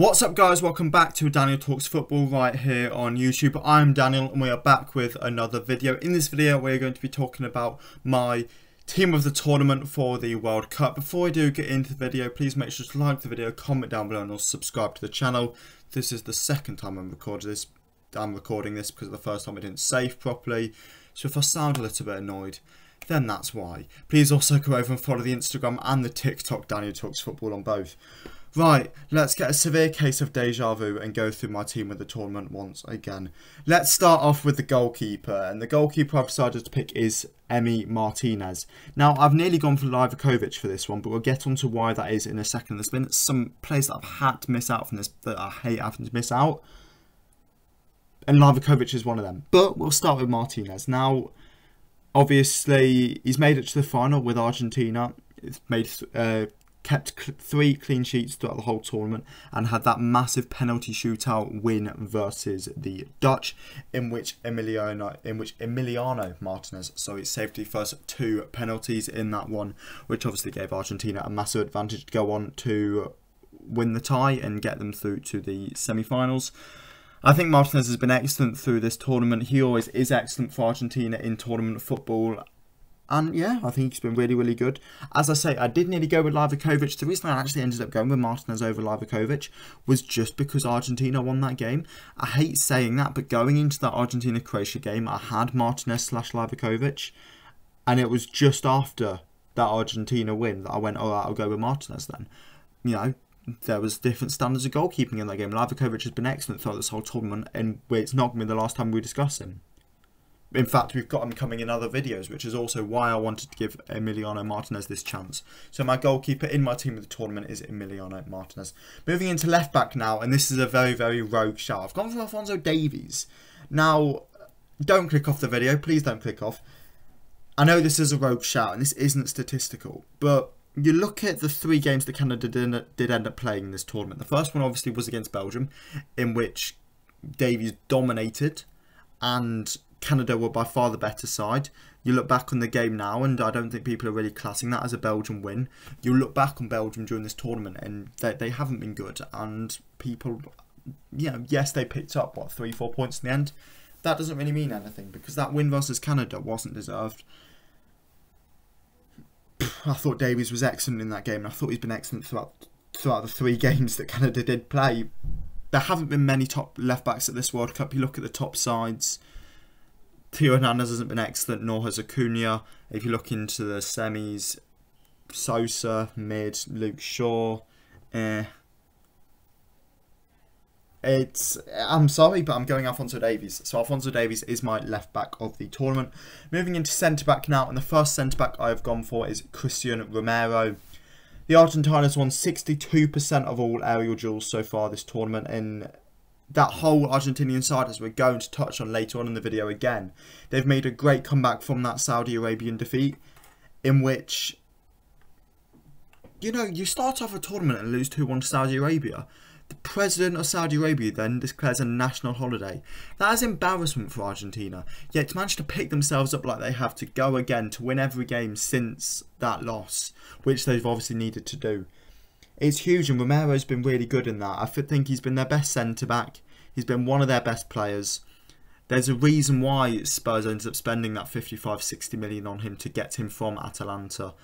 What's up guys, welcome back to Daniel Talks Football right here on YouTube. I'm Daniel and we are back with another video. In this video we're going to be talking about my team of the tournament for the World Cup. Before I do get into the video, please make sure to like the video, comment down below and also subscribe to the channel. This is the second time I'm recording this because the first time I didn't save properly. So if I sound a little bit annoyed, then that's why. Please also go over and follow the Instagram and the TikTok Daniel Talks Football on both. Right, let's get a severe case of deja vu and go through my team of the tournament once again. Let's start off with the goalkeeper, and the goalkeeper I've decided to pick is Emi Martinez. Now, I've nearly gone for Livakovic for this one, but we'll get on to why that is in a second. There's been some players that I've had to miss out from this that I hate having to miss out, and Livakovic is one of them. But we'll start with Martinez. Now, obviously, he's made it to the final with Argentina. It's made kept 3 clean sheets throughout the whole tournament and had that massive penalty shootout win versus the Dutch, in which Emiliano Martinez saved the first 2 penalties in that one, which obviously gave Argentina a massive advantage to go on to win the tie and get them through to the semi-finals. I think Martinez has been excellent through this tournament. He always is excellent for Argentina in tournament football. And yeah, I think he's been really, really good. As I say, I did nearly go with Livakovic. The reason I actually ended up going with Martinez over Livakovic was just because Argentina won that game. I hate saying that, but going into that Argentina-Croatia game, I had Martinez / Livakovic. And it was just after that Argentina win that I went, all right, I'll go with Martinez then. You know, there was different standards of goalkeeping in that game. Livakovic has been excellent throughout this whole tournament, and it's not going to be the last time we discuss him. In fact, we've got him coming in other videos, which is also why I wanted to give Emiliano Martinez this chance. So my goalkeeper in my team of the tournament is Emiliano Martinez. Moving into left back now, and this is a very, very rogue shout. I've gone for Alphonso Davies. Now, don't click off the video. Please don't click off. I know this is a rogue shout, and this isn't statistical, but you look at the 3 games that Canada did end up playing in this tournament. The first one obviously was against Belgium, in which Davies dominated, and Canada were by far the better side. You look back on the game now, and I don't think people are really classing that as a Belgian win. You look back on Belgium during this tournament, and they haven't been good. And people, you know, yes, they picked up, what, 3-4 points in the end. That doesn't really mean anything, because that win versus Canada wasn't deserved. I thought Davies was excellent in that game, and I thought he's been excellent throughout the 3 games that Canada did play. There haven't been many top left-backs at this World Cup. You look at the top sides, Fernandes hasn't been excellent, nor has Acuna. If you look into the semis, Sosa, mid, Luke Shaw. I'm sorry, but I'm going Alphonso Davies. So Alphonso Davies is my left back of the tournament. Moving into centre back now, and the first centre back I have gone for is Christian Romero. The Argentines won 62% of all aerial duels so far this tournament, and that whole Argentinian side, as we're going to touch on later on in the video again, they've made a great comeback from that Saudi Arabian defeat, in which, you know, you start off a tournament and lose 2-1 to Saudi Arabia. The president of Saudi Arabia then declares a national holiday. That is embarrassment for Argentina, yet to manage to pick themselves up like they have, to go again, to win every game since that loss, which they've obviously needed to do. It's huge, and Romero's been really good in that. I think he's been their best centre-back. He's been one of their best players. There's a reason why Spurs ended up spending that 55-60 million on him to get him from Atalanta.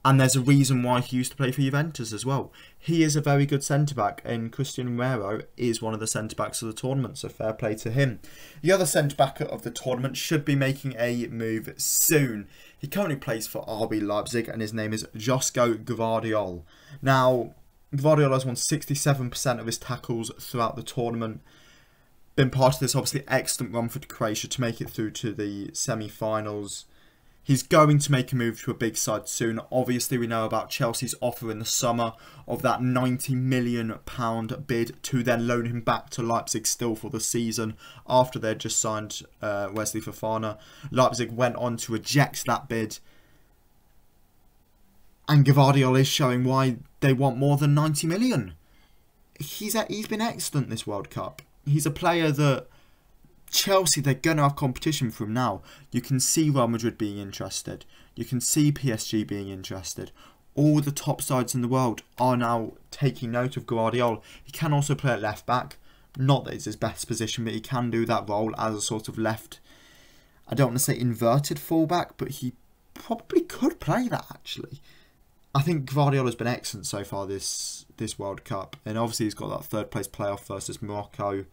And there's a reason why he used to play for Juventus as well. He is a very good centre-back, and Christian Romero is one of the centre-backs of the tournament, so fair play to him. The other centre-back of the tournament should be making a move soon. He currently plays for RB Leipzig, and his name is Josko Gvardiol. Now, Gvardiol has won 67% of his tackles throughout the tournament. Been part of this obviously excellent run for Croatia to make it through to the semi-finals. He's going to make a move to a big side soon. Obviously, we know about Chelsea's offer in the summer of that £90 million bid to then loan him back to Leipzig still for the season after they'd just signed Wesley Fofana. Leipzig went on to reject that bid. And Gvardiol is showing why they want more than 90 million. He's been excellent this World Cup. He's a player that Chelsea, they're going to have competition from now. You can see Real Madrid being interested. You can see PSG being interested. all the top sides in the world are now taking note of Guardiola. He can also play at left back. Not that it's his best position, but he can do that role as a sort of left, I don't want to say inverted fullback, but he probably could play that actually. I think Guardiola's been excellent so far this World Cup, and obviously he's got that third place playoff versus Morocco.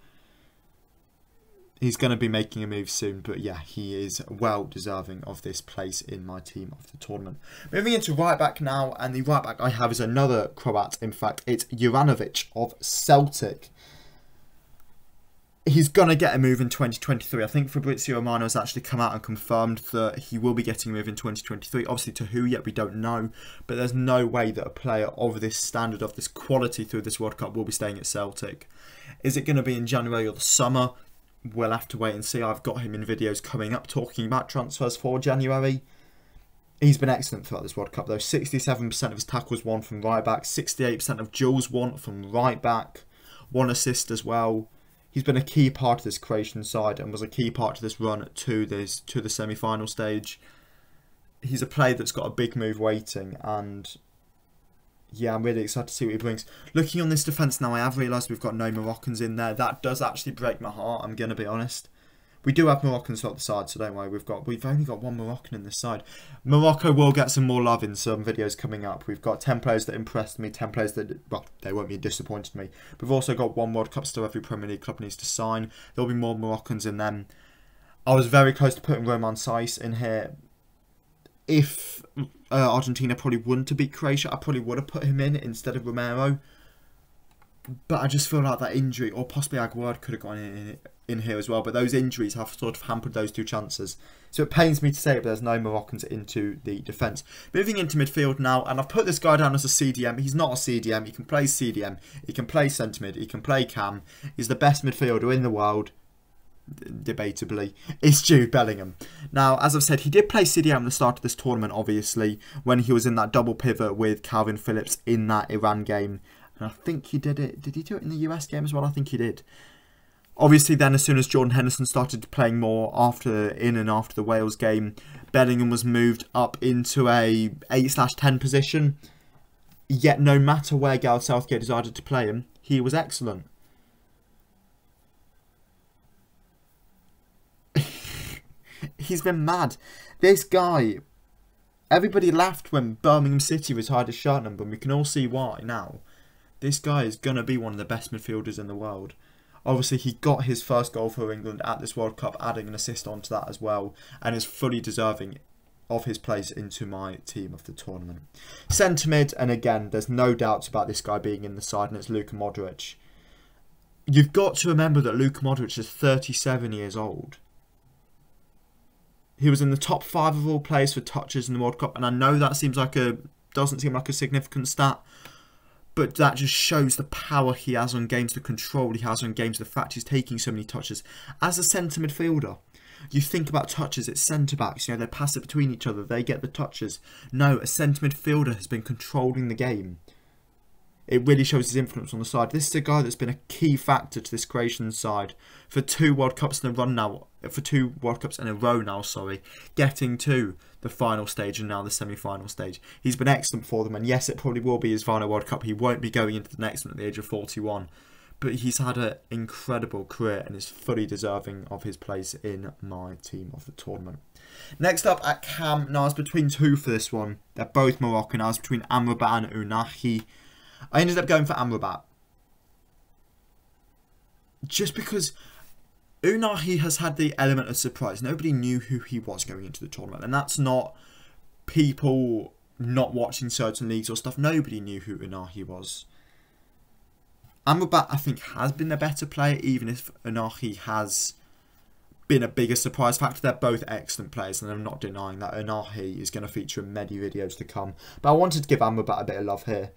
He's going to be making a move soon, but yeah, he is well deserving of this place in my team of the tournament. Moving into right back now, and the right back I have is another Croat. In fact, it's Juranovic of Celtic. He's going to get a move in 2023. I think Fabrizio Romano has actually come out and confirmed that he will be getting a move in 2023. Obviously, to who yet we don't know. But there's no way that a player of this standard, of this quality through this World Cup will be staying at Celtic. Is it going to be in January or the summer? We'll have to wait and see. I've got him in videos coming up talking about transfers for January. He's been excellent throughout this World Cup though. 67% of his tackles won from right back. 68% of duels won from right back. 1 assist as well. He's been a key part of this Croatian side and was a key part of this run to the semi-final stage. He's a player that's got a big move waiting, and yeah, I'm really excited to see what he brings. Looking on this defence now, I have realised we've got no Moroccans in there. That does actually break my heart, I'm going to be honest. We do have Moroccans on the side, so don't worry. We've only got 1 Moroccan in this side. Morocco will get some more love in some videos coming up. We've got 10 players that impressed me, 10 players that, well, they won't be disappointed me. We've also got 1 World Cup still every Premier League club needs to sign. There'll be more Moroccans in them. I was very close to putting Roman Saiz in here. If Argentina probably wouldn't have beat Croatia, I probably would have put him in instead of Romero. But I just feel like that injury, or possibly Aguerd could have gone in here as well. But those injuries have sort of hampered those 2 chances. So it pains me to say, but there's no Moroccans into the defence. Moving into midfield now, and I've put this guy down as a CDM. He's not a CDM. He can play CDM. He can play centre mid. He can play cam. He's the best midfielder in the world. Debatably, it's Jude Bellingham. Now, as I've said, he did play CDM at the start of this tournament, obviously, when he was in that double pivot with Calvin Phillips in that Iran game. And I think he did it. Did he do it in the US game as well? I think he did. Obviously, then as soon as Jordan Henderson started playing more in and after the Wales game, Bellingham was moved up into a 8/10 position. Yet, no matter where Gareth Southgate decided to play him, he was excellent. He's been mad. This guy, everybody laughed when Birmingham City retired his shirt number, and we can all see why now. This guy is going to be one of the best midfielders in the world. Obviously, he got his first goal for England at this World Cup, adding an assist onto that as well, and is fully deserving of his place into my team of the tournament. Centre mid, and again, there's no doubts about this guy being in the side, and it's Luka Modric. You've got to remember that Luka Modric is 37 years old. He was in the top 5 of all players for touches in the World Cup, and I know that doesn't seem like a significant stat, but that just shows the power he has on games, the control he has on games, the fact he's taking so many touches. As a centre midfielder, you think about touches, it's centre backs, they pass it between each other, they get the touches. No, a centre midfielder has been controlling the game. It really shows his influence on the side. This is a guy that's been a key factor to this Croatian side for 2 World Cups in a row now, getting to the final stage and now the semi-final stage. He's been excellent for them, and yes, it probably will be his final World Cup. He won't be going into the next one at the age of 41, but he's had an incredible career and is fully deserving of his place in my team of the tournament. Next up at cam, now I was between 2 for this one. They're both Moroccan. I was between Amrabat and Unahi. I ended up going for Amrabat. Just because Unahi has had the element of surprise. Nobody knew who he was going into the tournament. And that's not people not watching certain leagues or stuff. Nobody knew who Unahi was. Amrabat, I think, has been the better player, even if Unahi has been a bigger surprise factor. They're both excellent players, and I'm not denying that. Unahi is going to feature in many videos to come. But I wanted to give Amrabat a bit of love here.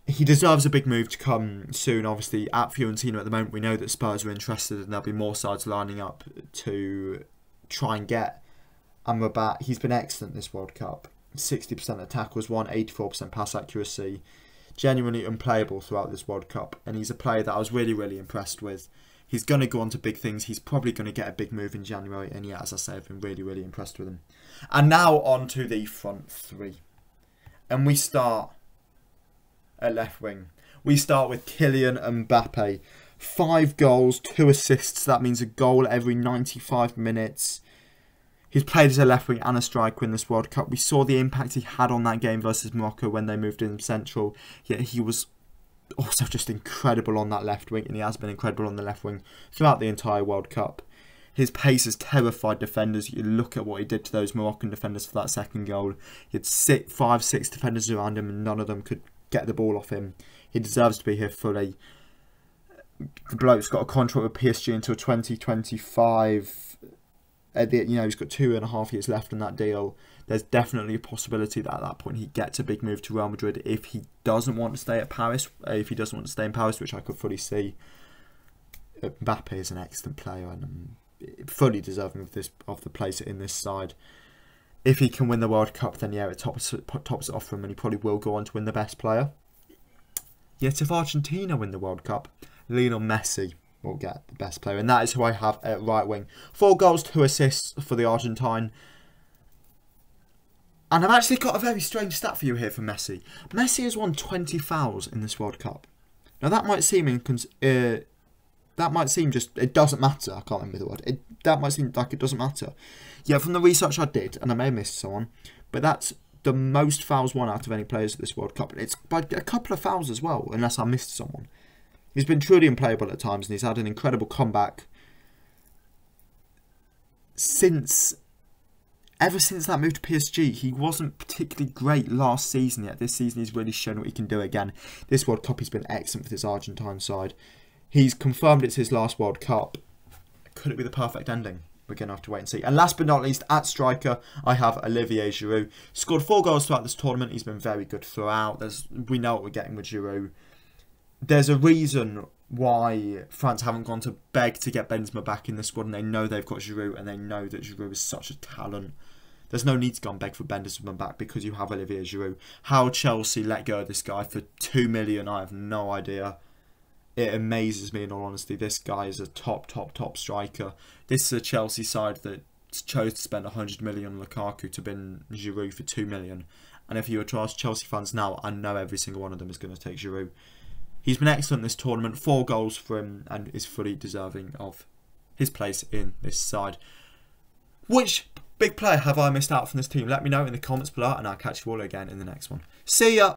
He deserves a big move to come soon. Obviously, at Fiorentina at the moment, we know that Spurs are interested, and there'll be more sides lining up to try and get Amrabat. He's been excellent this World Cup. 60% of tackles won, 84% pass accuracy. Genuinely unplayable throughout this World Cup, and he's a player that I was really, really impressed with. He's going to go on to big things. He's probably going to get a big move in January, and yeah, as I say, I've been really, really impressed with him. And now on to the front 3. And we start at left wing. We start with Kylian Mbappe. 5 goals, 2 assists. That means a goal every 95 minutes. He's played as a left wing and a striker in this World Cup. We saw the impact he had on that game versus Morocco when they moved in central. Yet he was also just incredible on that left wing, and he has been incredible on the left wing throughout the entire World Cup. His pace has terrified defenders. You look at what he did to those Moroccan defenders for that second goal. He had 5, 6 defenders around him, and none of them could get the ball off him. He deserves to be here fully. The bloke's got a contract with PSG until 2025. He's got 2.5 years left on that deal. There's definitely a possibility that at that point he gets a big move to Real Madrid if he doesn't want to stay at Paris. If he doesn't want to stay in Paris, which I could fully see. Mbappe is an excellent player and fully deserving of the place in this side. If he can win the World Cup, then yeah, it tops it off for him, and he probably will go on to win the best player. Yet if Argentina win the World Cup, Lionel Messi will get the best player, and that is who I have at right wing. 4 goals, 2 assists for the Argentine. And I've actually got a very strange stat for you here for Messi. Messi has won 20 fouls in this World Cup. Now that might seem it doesn't matter. I can't remember the word. That might seem like it doesn't matter. Yeah, from the research I did, and I may have missed someone, but that's the most fouls won out of any players at this World Cup. It's by a couple of fouls as well, unless I missed someone. He's been truly unplayable at times, and he's had an incredible comeback ever since that move to PSG. He wasn't particularly great last season yet. This season he's really shown what he can do again. This World Cup he's been excellent for this Argentine side. He's confirmed it's his last World Cup. Could it be the perfect ending? We're going to have to wait and see. And last but not least, at striker, I have Olivier Giroud. Scored 4 goals throughout this tournament. He's been very good throughout. We know what we're getting with Giroud. There's a reason why France haven't gone to beg to get Benzema back in the squad, and they know they've got Giroud, and they know that Giroud is such a talent. There's no need to go and beg for Benzema back because you have Olivier Giroud. How Chelsea let go of this guy for 2 million, I have no idea. It amazes me, in all honesty. This guy is a top striker. This is a Chelsea side that chose to spend 100 million on Lukaku to bin Giroud for 2 million. And if you were to ask Chelsea fans now, I know every single one of them is going to take Giroud. He's been excellent this tournament. 4 goals for him, and is fully deserving of his place in this side. Which big player have I missed out from this team? Let me know in the comments below, and I'll catch you all again in the next one. See ya!